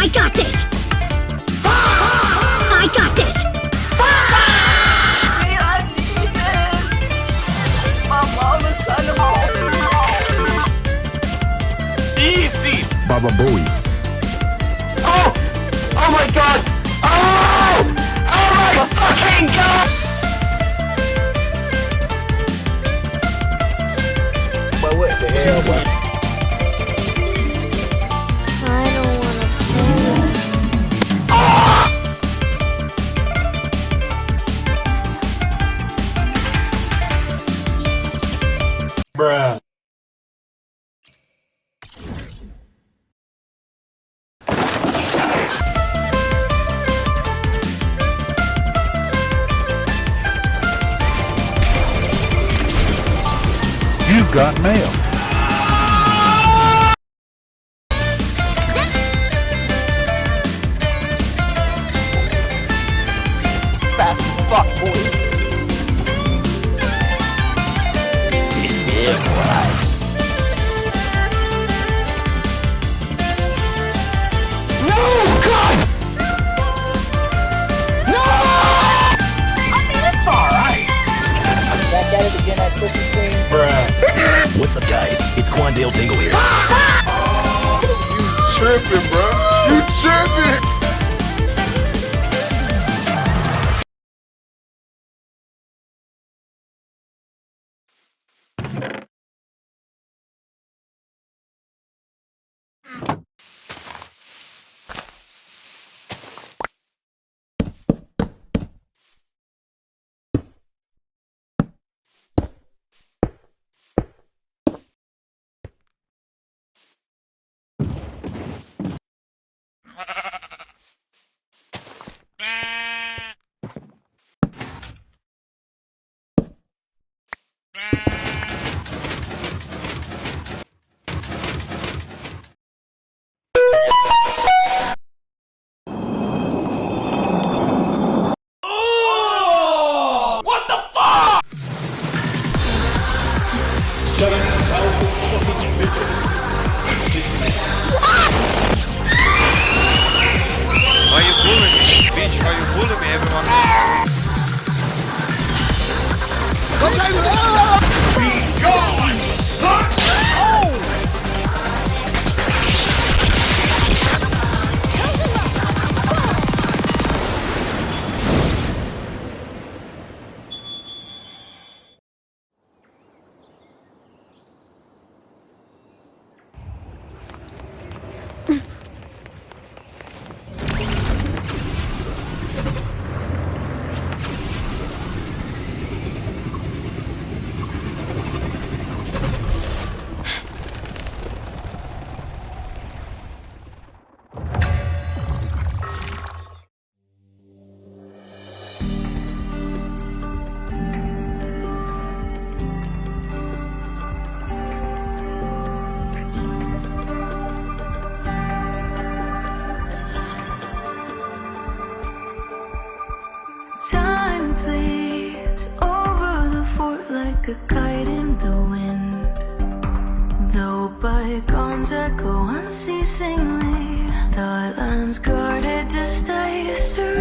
I got this! I got this! I need this! My mom is kind of Easy! Baba Booey. Oh! Oh my god! Oh! Oh my fucking god! But what the hell, boy? I don't wanna play. Bruh. You got mail. fast as fuck, boy. Yeah, boy. No! God! No! I mean, it's alright. Back at it again at Christmas Queen. Bruh. What's up, guys? It's Quandale Dingle here. You tripping, bro. You tripping. Why you bullying me, bitch? Why you bullying me, everyone? Be gone, son. Time flees over the fort like a kite in the wind. Though bygones echo unceasingly, the land's guarded to stay serene.